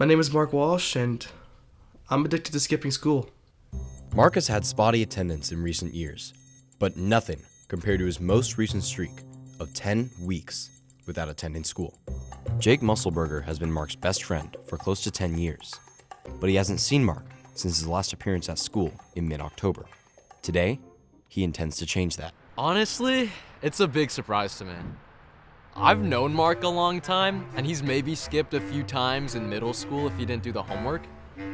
My name is Mark Walsh, and I'm addicted to skipping school. Mark has had spotty attendance in recent years, but nothing compared to his most recent streak of 10 weeks without attending school. Jake Muscleburger has been Mark's best friend for close to 10 years, but he hasn't seen Mark since his last appearance at school in mid-October. Today, he intends to change that. Honestly, it's a big surprise to me. I've known Mark a long time, and he's maybe skipped a few times in middle school if he didn't do the homework,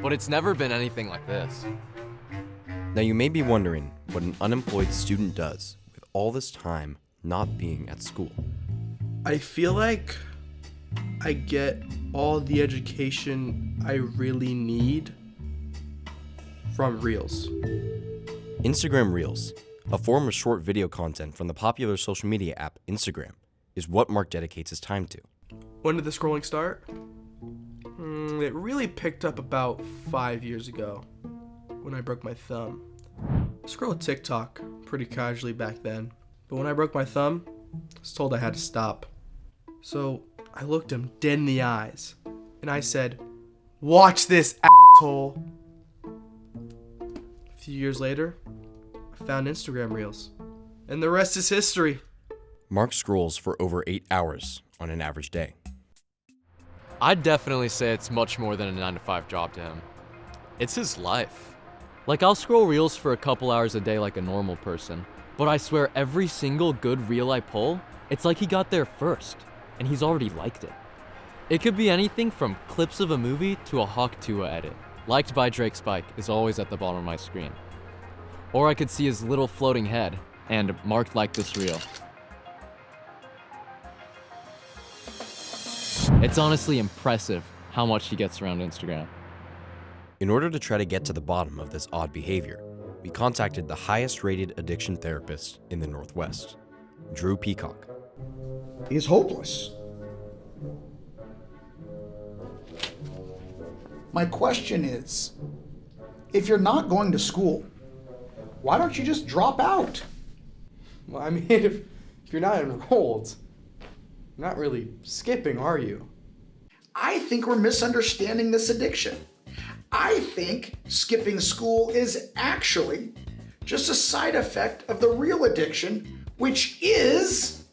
but it's never been anything like this. Now you may be wondering what an unemployed student does with all this time not being at school. I feel like I get all the education I really need from Reels. Instagram Reels, a form of short video content from the popular social media app Instagram, is what Mark dedicates his time to. When did the scrolling start? It really picked up about 5 years ago, when I broke my thumb. I scrolled TikTok pretty casually back then, but when I broke my thumb, I was told I had to stop. So I looked him dead in the eyes, and I said, "Watch this, asshole." A few years later, I found Instagram Reels, and the rest is history. Mark scrolls for over 8 hours on an average day. I'd definitely say it's much more than a 9-to-5 job to him. It's his life. Like, I'll scroll Reels for a couple hours a day like a normal person, but I swear every single good Reel I pull, it's like he got there first, and he's already liked it. It could be anything from clips of a movie to a Hawk Tuah edit. Liked by Drake Spike is always at the bottom of my screen. Or I could see his little floating head, and Mark liked this reel. It's honestly impressive how much he gets around Instagram. In order to try to get to the bottom of this odd behavior, we contacted the highest rated addiction therapist in the Northwest, Drew Peacock. He's hopeless. My question is, if you're not going to school, why don't you just drop out? Well, I mean, if you're not enrolled, you're not really skipping, are you? I think we're misunderstanding this addiction. I think skipping school is actually just a side effect of the real addiction, which is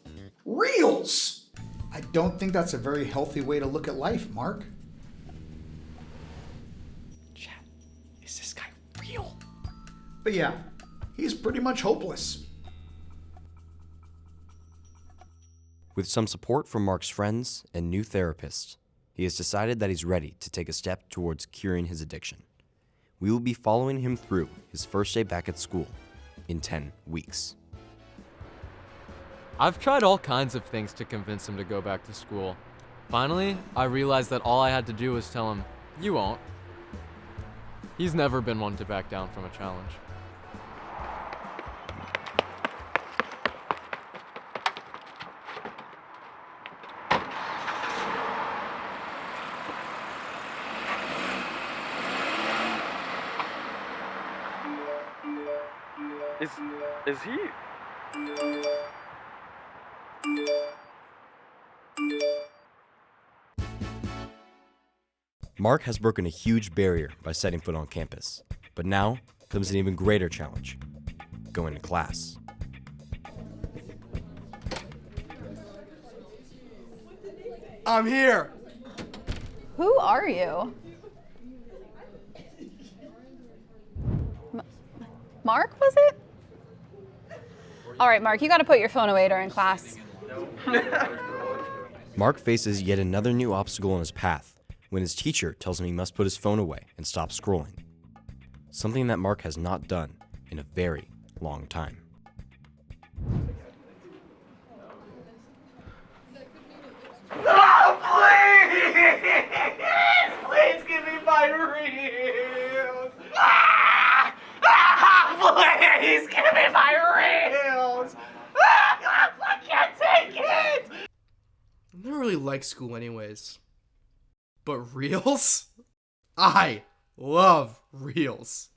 Reels. I don't think that's a very healthy way to look at life, Mark. Chat, is this guy real? But yeah, he's pretty much hopeless. With some support from Mark's friends and new therapists, he has decided that he's ready to take a step towards curing his addiction. We will be following him through his first day back at school in 10 weeks. I've tried all kinds of things to convince him to go back to school. Finally, I realized that all I had to do was tell him, "You won't." He's never been one to back down from a challenge. Is he? Mark has broken a huge barrier by setting foot on campus, but now comes an even greater challenge: going to class. I'm here. Who are you? Mark, was it? All right, Mark, you got to put your phone away during class. Mark faces yet another new obstacle in his path when his teacher tells him he must put his phone away and stop scrolling. Something that Mark has not done in a very long time. No, please! Please give me my reels! Please give me my reels! I can't take it! I never really liked school anyways. But Reels? I love Reels.